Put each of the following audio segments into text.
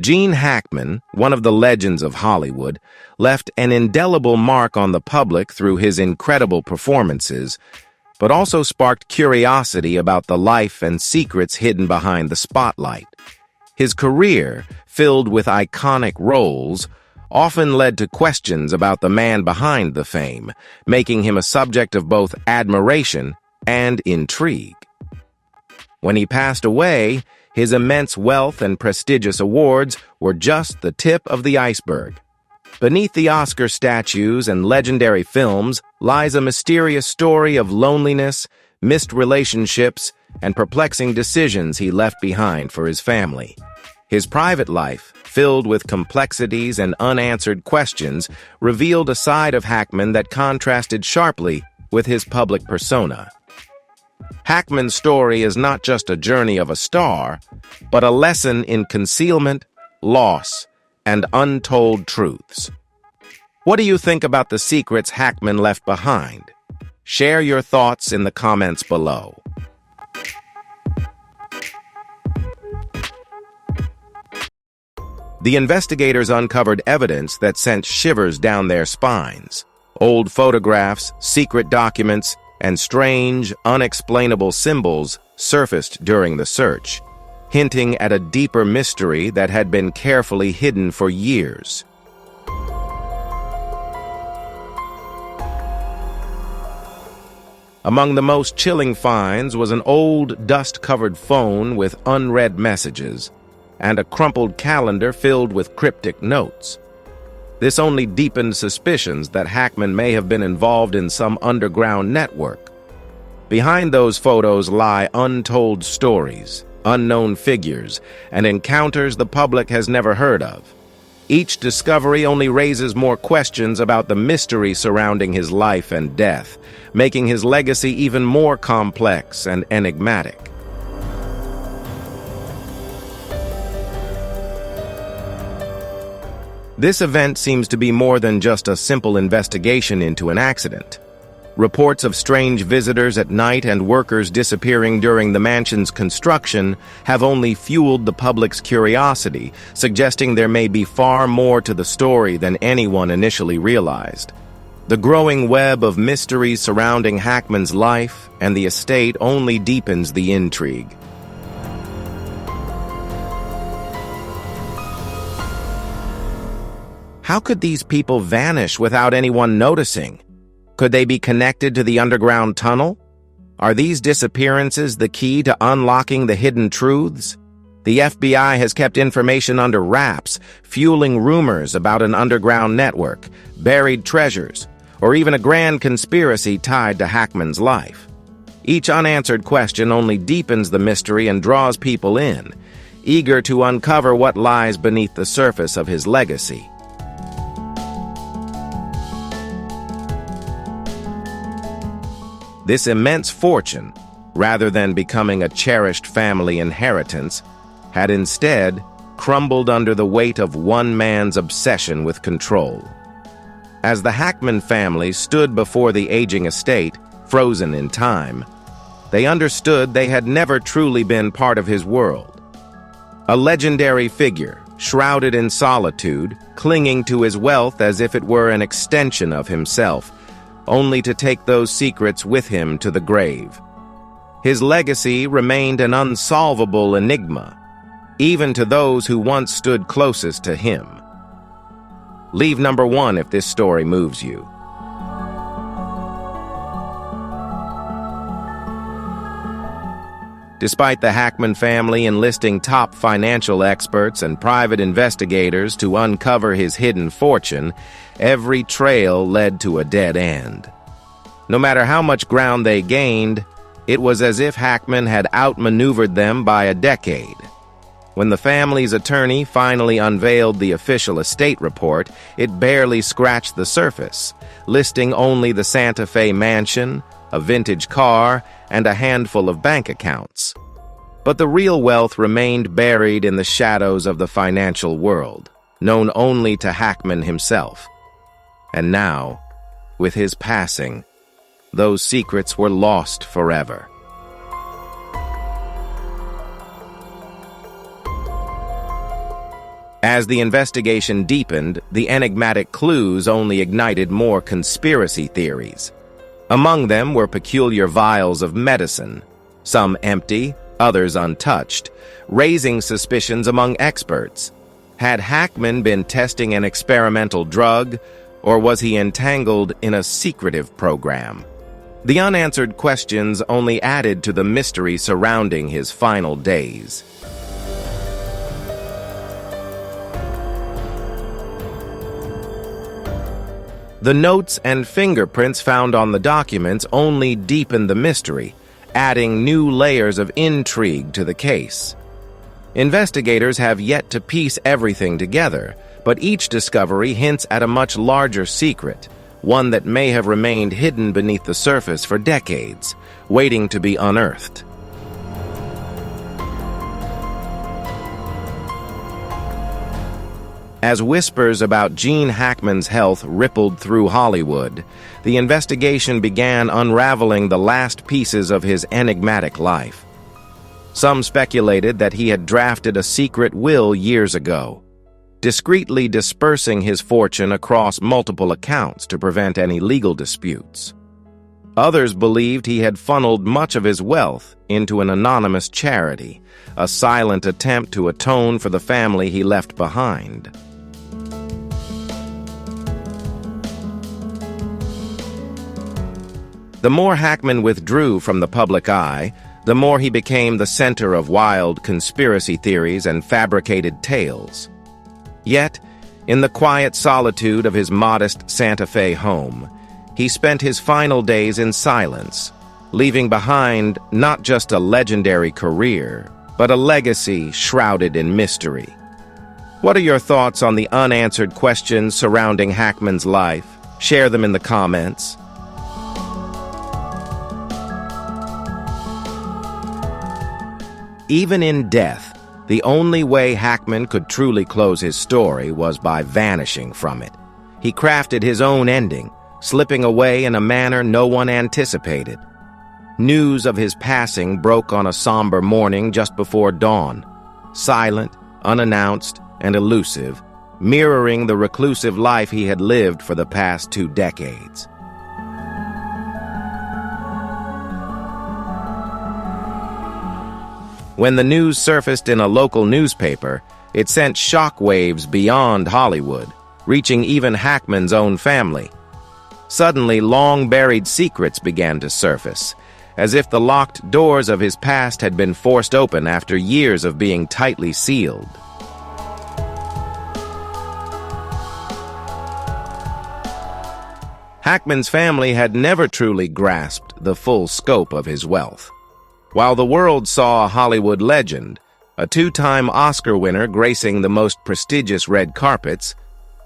Gene Hackman, one of the legends of Hollywood, left an indelible mark on the public through his incredible performances, but also sparked curiosity about the life and secrets hidden behind the spotlight. His career, filled with iconic roles, often led to questions about the man behind the fame, making him a subject of both admiration and intrigue. When he passed away, his immense wealth and prestigious awards were just the tip of the iceberg. Beneath the Oscar statues and legendary films lies a mysterious story of loneliness, missed relationships, and perplexing decisions he left behind for his family. His private life, filled with complexities and unanswered questions, revealed a side of Hackman that contrasted sharply with his public persona. Hackman's story is not just a journey of a star, but a lesson in concealment, loss, and untold truths. What do you think about the secrets Hackman left behind? Share your thoughts in the comments below. The investigators uncovered evidence that sent shivers down their spines. Old photographs, secret documents, and strange, unexplainable symbols surfaced during the search, hinting at a deeper mystery that had been carefully hidden for years. Among the most chilling finds was an old, dust-covered phone with unread messages and a crumpled calendar filled with cryptic notes. This only deepened suspicions that Hackman may have been involved in some underground network. Behind those photos lie untold stories, unknown figures, and encounters the public has never heard of. Each discovery only raises more questions about the mystery surrounding his life and death, making his legacy even more complex and enigmatic. This event seems to be more than just a simple investigation into an accident. Reports of strange visitors at night and workers disappearing during the mansion's construction have only fueled the public's curiosity, suggesting there may be far more to the story than anyone initially realized. The growing web of mysteries surrounding Hackman's life and the estate only deepens the intrigue. How could these people vanish without anyone noticing? Could they be connected to the underground tunnel? Are these disappearances the key to unlocking the hidden truths? The FBI has kept information under wraps, fueling rumors about an underground network, buried treasures, or even a grand conspiracy tied to Hackman's life. Each unanswered question only deepens the mystery and draws people in, eager to uncover what lies beneath the surface of his legacy. This immense fortune, rather than becoming a cherished family inheritance, had instead crumbled under the weight of one man's obsession with control. As the Hackman family stood before the aging estate, frozen in time, they understood they had never truly been part of his world. A legendary figure, shrouded in solitude, clinging to his wealth as if it were an extension of himself, only to take those secrets with him to the grave. His legacy remained an unsolvable enigma, even to those who once stood closest to him. Leave number 1 if this story moves you. Despite the Hackman family enlisting top financial experts and private investigators to uncover his hidden fortune, every trail led to a dead end. No matter how much ground they gained, it was as if Hackman had outmaneuvered them by a decade. When the family's attorney finally unveiled the official estate report, it barely scratched the surface, listing only the Santa Fe mansion, a vintage car, and a handful of bank accounts. But the real wealth remained buried in the shadows of the financial world, known only to Hackman himself. And now, with his passing, those secrets were lost forever. As the investigation deepened, the enigmatic clues only ignited more conspiracy theories. Among them were peculiar vials of medicine, some empty, others untouched, raising suspicions among experts. Had Hackman been testing an experimental drug, or was he entangled in a secretive program? The unanswered questions only added to the mystery surrounding his final days. The notes and fingerprints found on the documents only deepened the mystery, adding new layers of intrigue to the case. Investigators have yet to piece everything together, but each discovery hints at a much larger secret, one that may have remained hidden beneath the surface for decades, waiting to be unearthed. As whispers about Gene Hackman's health rippled through Hollywood, the investigation began unraveling the last pieces of his enigmatic life. Some speculated that he had drafted a secret will years ago, discreetly dispersing his fortune across multiple accounts to prevent any legal disputes. Others believed he had funneled much of his wealth into an anonymous charity, a silent attempt to atone for the family he left behind. The more Hackman withdrew from the public eye, the more he became the center of wild conspiracy theories and fabricated tales. Yet, in the quiet solitude of his modest Santa Fe home, he spent his final days in silence, leaving behind not just a legendary career, but a legacy shrouded in mystery. What are your thoughts on the unanswered questions surrounding Hackman's life? Share them in the comments. Even in death, the only way Hackman could truly close his story was by vanishing from it. He crafted his own ending, slipping away in a manner no one anticipated. News of his passing broke on a somber morning just before dawn, silent, unannounced, and elusive, mirroring the reclusive life he had lived for the past 2 decades. When the news surfaced in a local newspaper, it sent shockwaves beyond Hollywood, reaching even Hackman's own family. Suddenly, long-buried secrets began to surface, as if the locked doors of his past had been forced open after years of being tightly sealed. Hackman's family had never truly grasped the full scope of his wealth. While the world saw a Hollywood legend, a 2-time Oscar winner gracing the most prestigious red carpets,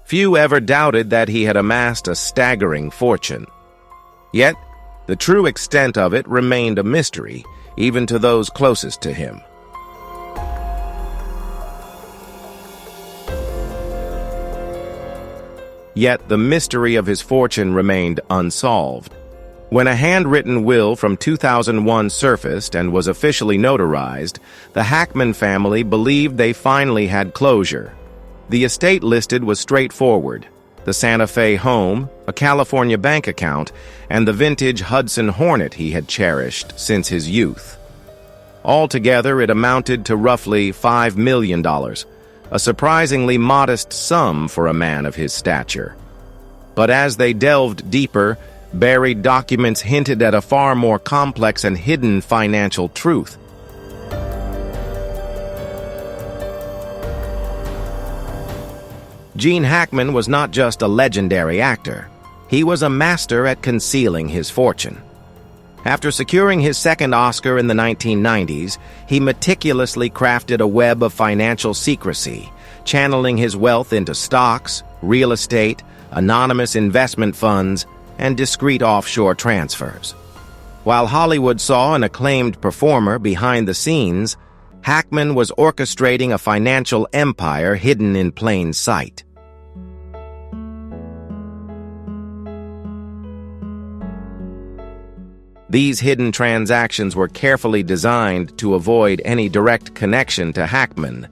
few ever doubted that he had amassed a staggering fortune. Yet, the true extent of it remained a mystery, even to those closest to him. Yet, the mystery of his fortune remained unsolved. When a handwritten will from 2001 surfaced and was officially notarized, the Hackman family believed they finally had closure. The estate listed was straightforward: the Santa Fe home, a California bank account, and the vintage Hudson Hornet he had cherished since his youth. Altogether, it amounted to roughly $5 million, a surprisingly modest sum for a man of his stature. But as they delved deeper, buried documents hinted at a far more complex and hidden financial truth. Gene Hackman was not just a legendary actor. He was a master at concealing his fortune. After securing his second Oscar in the 1990s, he meticulously crafted a web of financial secrecy, channeling his wealth into stocks, real estate, anonymous investment funds, and discreet offshore transfers. While Hollywood saw an acclaimed performer behind the scenes, Hackman was orchestrating a financial empire hidden in plain sight. These hidden transactions were carefully designed to avoid any direct connection to Hackman,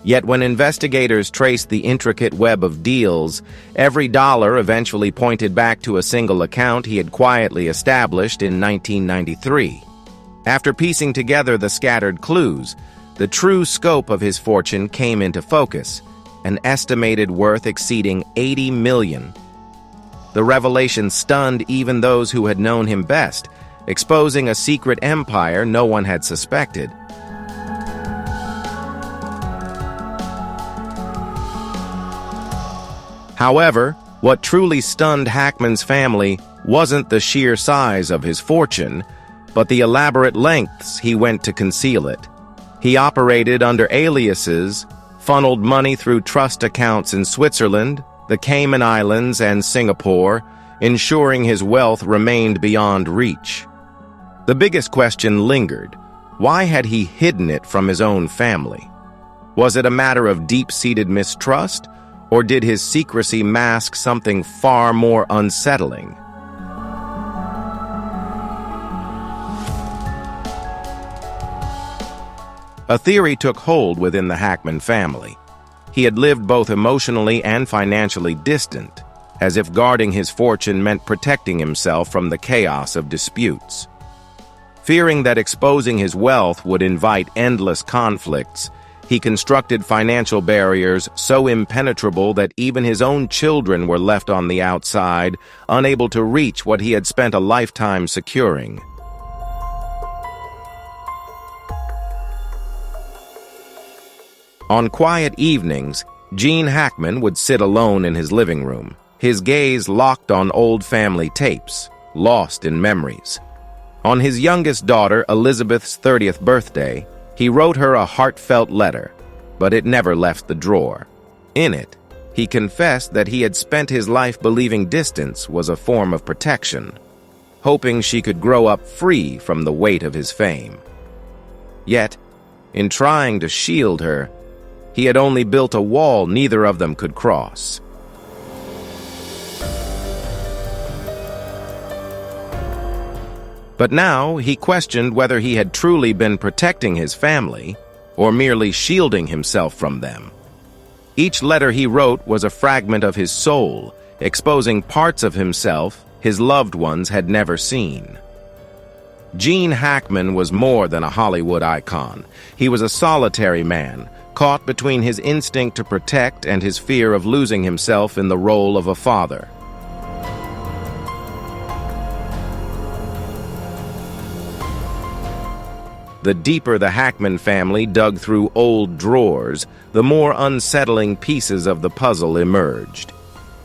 Yet when investigators traced the intricate web of deals, every dollar eventually pointed back to a single account he had quietly established in 1993. After piecing together the scattered clues, the true scope of his fortune came into focus, an estimated worth exceeding $80 million. The revelation stunned even those who had known him best, exposing a secret empire no one had suspected. However, what truly stunned Hackman's family wasn't the sheer size of his fortune, but the elaborate lengths he went to conceal it. He operated under aliases, funneled money through trust accounts in Switzerland, the Cayman Islands, and Singapore, ensuring his wealth remained beyond reach. The biggest question lingered. Why had he hidden it from his own family? Was it a matter of deep-seated mistrust, or did his secrecy mask something far more unsettling? A theory took hold within the Hackman family. He had lived both emotionally and financially distant, as if guarding his fortune meant protecting himself from the chaos of disputes. Fearing that exposing his wealth would invite endless conflicts, he constructed financial barriers so impenetrable that even his own children were left on the outside, unable to reach what he had spent a lifetime securing. On quiet evenings, Gene Hackman would sit alone in his living room, his gaze locked on old family tapes, lost in memories. On his youngest daughter, Elizabeth's 30th birthday, he wrote her a heartfelt letter, but it never left the drawer. In it, he confessed that he had spent his life believing distance was a form of protection, hoping she could grow up free from the weight of his fame. Yet, in trying to shield her, he had only built a wall neither of them could cross. But now he questioned whether he had truly been protecting his family or merely shielding himself from them. Each letter he wrote was a fragment of his soul, exposing parts of himself his loved ones had never seen. Gene Hackman was more than a Hollywood icon. He was a solitary man, caught between his instinct to protect and his fear of losing himself in the role of a father. The deeper the Hackman family dug through old drawers, the more unsettling pieces of the puzzle emerged.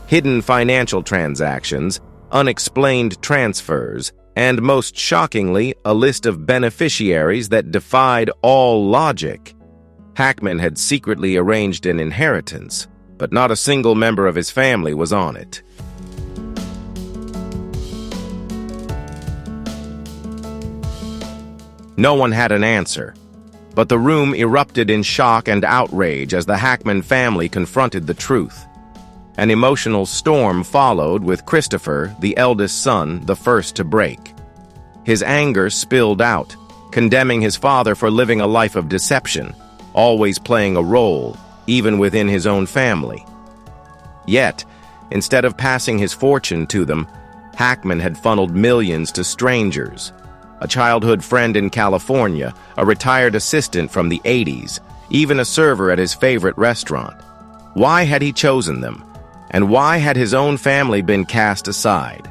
Hidden financial transactions, unexplained transfers, and most shockingly, a list of beneficiaries that defied all logic. Hackman had secretly arranged an inheritance, but not a single member of his family was on it. No one had an answer, but the room erupted in shock and outrage as the Hackman family confronted the truth. An emotional storm followed, with Christopher, the eldest son, the first to break. His anger spilled out, condemning his father for living a life of deception, always playing a role, even within his own family. Yet, instead of passing his fortune to them, Hackman had funneled millions to strangers. A childhood friend in California, a retired assistant from the 80s, even a server at his favorite restaurant. Why had he chosen them? And why had his own family been cast aside?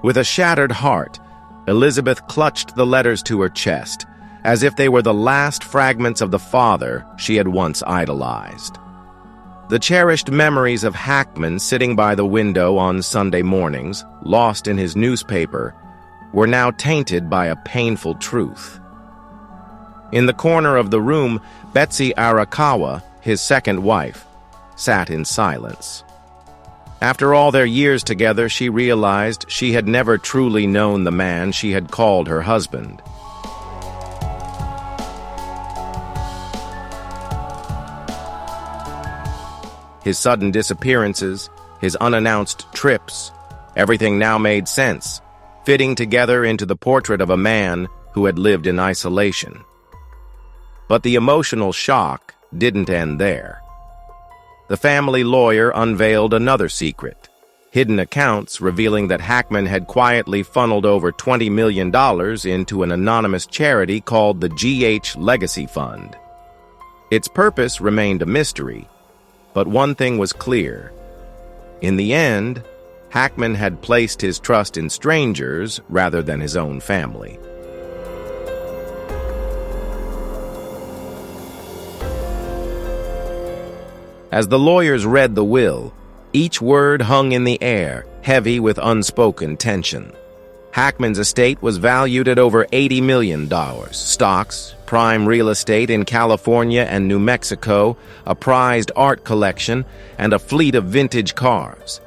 With a shattered heart, Elizabeth clutched the letters to her chest, as if they were the last fragments of the father she had once idolized. The cherished memories of Hackman sitting by the window on Sunday mornings, lost in his newspaper, were now tainted by a painful truth. In the corner of the room, Betsy Arakawa, his second wife, sat in silence. After all their years together, she realized she had never truly known the man she had called her husband. His sudden disappearances, his unannounced trips, everything now made sense, fitting together into the portrait of a man who had lived in isolation. But the emotional shock didn't end there. The family lawyer unveiled another secret, hidden accounts revealing that Hackman had quietly funneled over $20 million into an anonymous charity called the GH Legacy Fund. Its purpose remained a mystery, but one thing was clear. In the end, Hackman had placed his trust in strangers rather than his own family. As the lawyers read the will, each word hung in the air, heavy with unspoken tension. Hackman's estate was valued at over $80 million. Stocks, prime real estate in California and New Mexico, a prized art collection, and a fleet of vintage cars.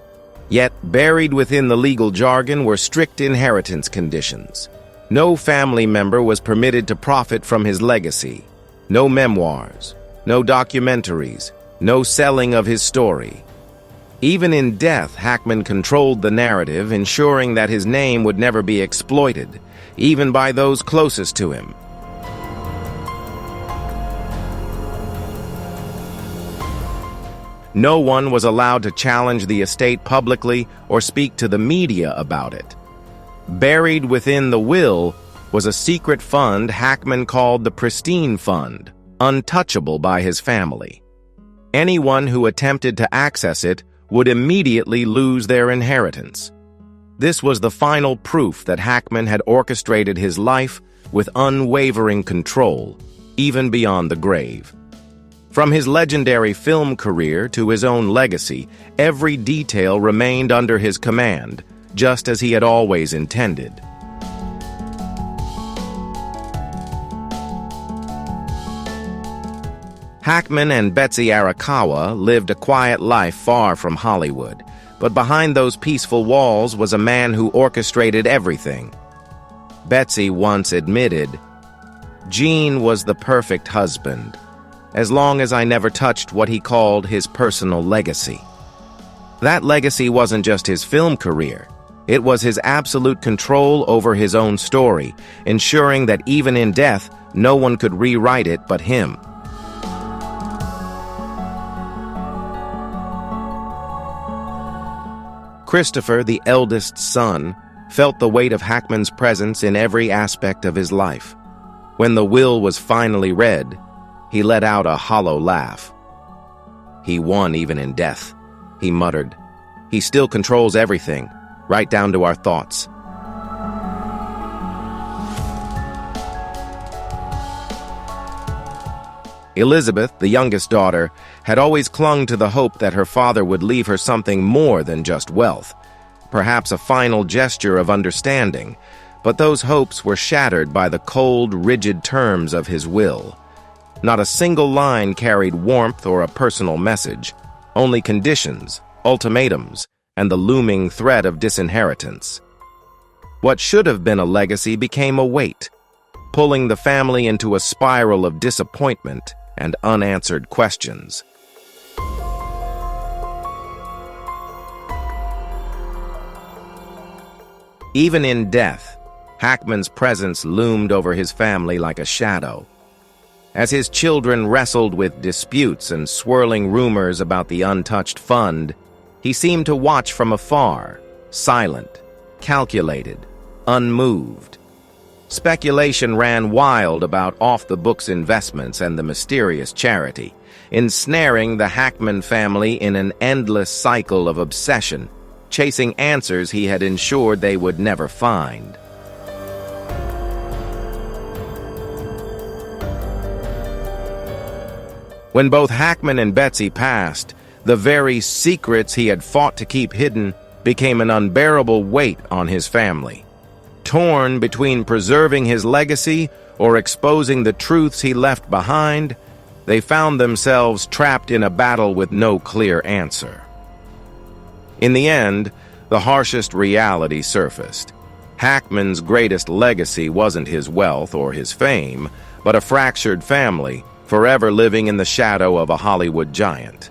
Yet, buried within the legal jargon were strict inheritance conditions. No family member was permitted to profit from his legacy. No memoirs, no documentaries, no selling of his story. Even in death, Hackman controlled the narrative, ensuring that his name would never be exploited, even by those closest to him. No one was allowed to challenge the estate publicly or speak to the media about it. Buried within the will was a secret fund Hackman called the Pristine Fund, untouchable by his family. Anyone who attempted to access it would immediately lose their inheritance. This was the final proof that Hackman had orchestrated his life with unwavering control, even beyond the grave. From his legendary film career to his own legacy, every detail remained under his command, just as he had always intended. Hackman and Betsy Arakawa lived a quiet life far from Hollywood, but behind those peaceful walls was a man who orchestrated everything. Betsy once admitted, "Gene was the perfect husband, as long as I never touched what he called his personal legacy." That legacy wasn't just his film career. It was his absolute control over his own story, ensuring that even in death, no one could rewrite it but him. Christopher, the eldest son, felt the weight of Hackman's presence in every aspect of his life. When the will was finally read, he let out a hollow laugh. "He won even in death," he muttered. "He still controls everything, right down to our thoughts." Elizabeth, the youngest daughter, had always clung to the hope that her father would leave her something more than just wealth, perhaps a final gesture of understanding, but those hopes were shattered by the cold, rigid terms of his will. Not a single line carried warmth or a personal message, only conditions, ultimatums, and the looming threat of disinheritance. What should have been a legacy became a weight, pulling the family into a spiral of disappointment and unanswered questions. Even in death, Hackman's presence loomed over his family like a shadow. As his children wrestled with disputes and swirling rumors about the untouched fund, he seemed to watch from afar, silent, calculated, unmoved. Speculation ran wild about off-the-books investments and the mysterious charity, ensnaring the Hackman family in an endless cycle of obsession, chasing answers he had ensured they would never find. When both Hackman and Betsy passed, the very secrets he had fought to keep hidden became an unbearable weight on his family. Torn between preserving his legacy or exposing the truths he left behind, they found themselves trapped in a battle with no clear answer. In the end, the harshest reality surfaced. Hackman's greatest legacy wasn't his wealth or his fame, but a fractured family, forever living in the shadow of a Hollywood giant.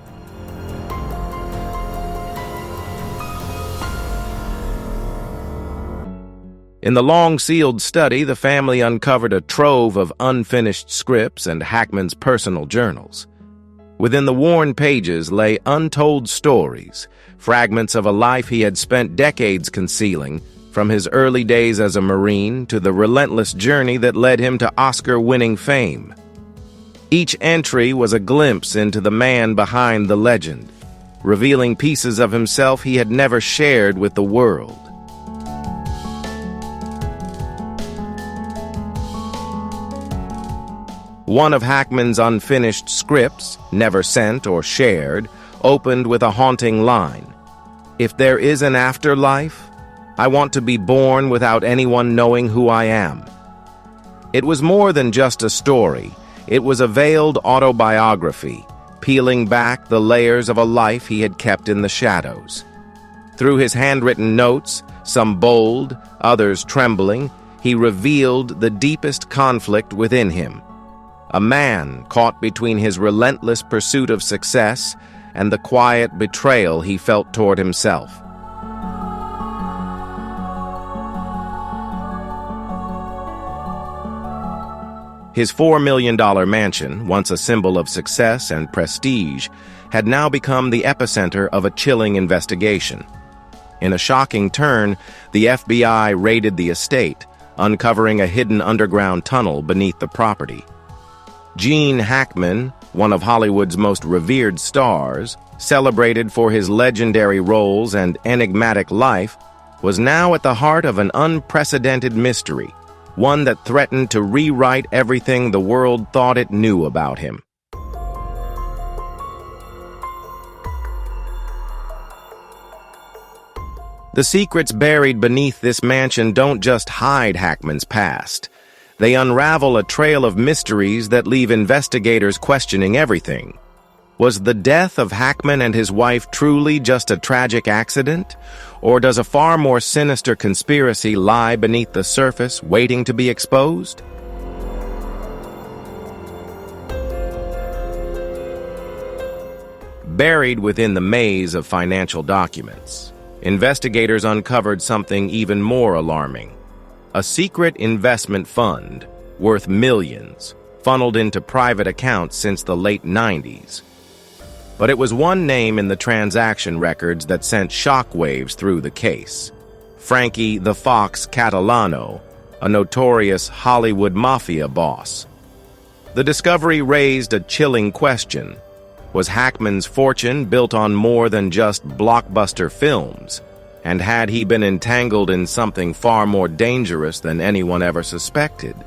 In the long-sealed study, the family uncovered a trove of unfinished scripts and Hackman's personal journals. Within the worn pages lay untold stories, fragments of a life he had spent decades concealing, from his early days as a Marine to the relentless journey that led him to Oscar-winning fame. Each entry was a glimpse into the man behind the legend, revealing pieces of himself he had never shared with the world. One of Hackman's unfinished scripts, never sent or shared, opened with a haunting line. "If there is an afterlife, I want to be born without anyone knowing who I am." It was more than just a story. It was a veiled autobiography, peeling back the layers of a life he had kept in the shadows. Through his handwritten notes, some bold, others trembling, he revealed the deepest conflict within him. A man caught between his relentless pursuit of success and the quiet betrayal he felt toward himself. His $4 million mansion, once a symbol of success and prestige, had now become the epicenter of a chilling investigation. In a shocking turn, the FBI raided the estate, uncovering a hidden underground tunnel beneath the property. Gene Hackman, one of Hollywood's most revered stars, celebrated for his legendary roles and enigmatic life, was now at the heart of an unprecedented mystery, one that threatened to rewrite everything the world thought it knew about him. The secrets buried beneath this mansion don't just hide Hackman's past. They unravel a trail of mysteries that leave investigators questioning everything. Was the death of Hackman and his wife truly just a tragic accident? Or does a far more sinister conspiracy lie beneath the surface, waiting to be exposed? Buried within the maze of financial documents, investigators uncovered something even more alarming. A secret investment fund, worth millions, funneled into private accounts since the late 90s. But it was one name in the transaction records that sent shockwaves through the case: Frankie the Fox Catalano, a notorious Hollywood mafia boss. The discovery raised a chilling question. Was Hackman's fortune built on more than just blockbuster films? And had he been entangled in something far more dangerous than anyone ever suspected?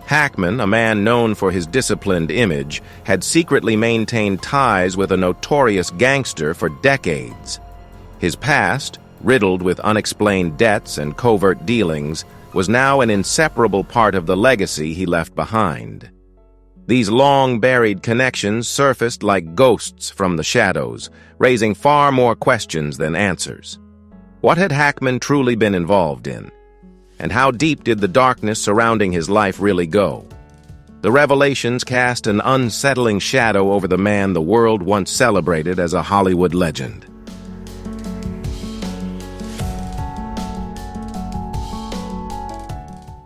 Hackman, a man known for his disciplined image, had secretly maintained ties with a notorious gangster for decades. His past, riddled with unexplained debts and covert dealings, was now an inseparable part of the legacy he left behind. These long-buried connections surfaced like ghosts from the shadows, raising far more questions than answers. What had Hackman truly been involved in? And how deep did the darkness surrounding his life really go? The revelations cast an unsettling shadow over the man the world once celebrated as a Hollywood legend.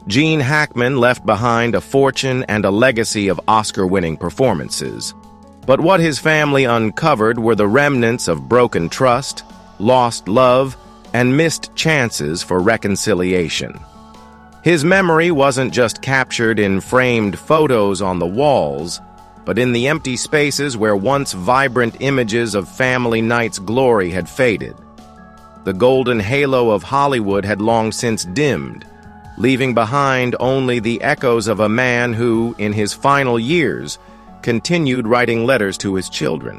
Gene Hackman left behind a fortune and a legacy of Oscar-winning performances. But what his family uncovered were the remnants of broken trust, lost love, and missed chances for reconciliation. His memory wasn't just captured in framed photos on the walls, but in the empty spaces where once vibrant images of family night's glory had faded. The golden halo of Hollywood had long since dimmed, leaving behind only the echoes of a man who, in his final years, continued writing letters to his children,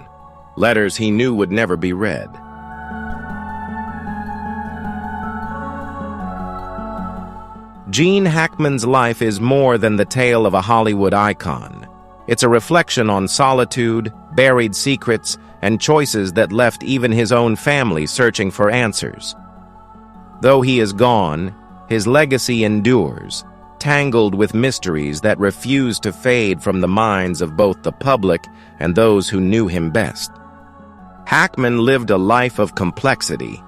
letters he knew would never be read. Gene Hackman's life is more than the tale of a Hollywood icon. It's a reflection on solitude, buried secrets, and choices that left even his own family searching for answers. Though he is gone, his legacy endures, tangled with mysteries that refuse to fade from the minds of both the public and those who knew him best. Hackman lived a life of complexity,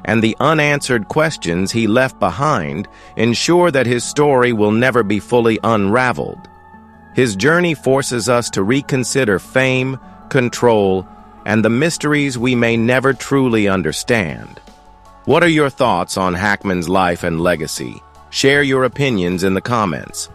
and the unanswered questions he left behind ensure that his story will never be fully unraveled. His journey forces us to reconsider fame, control, and the mysteries we may never truly understand. What are your thoughts on Hackman's life and legacy? Share your opinions in the comments.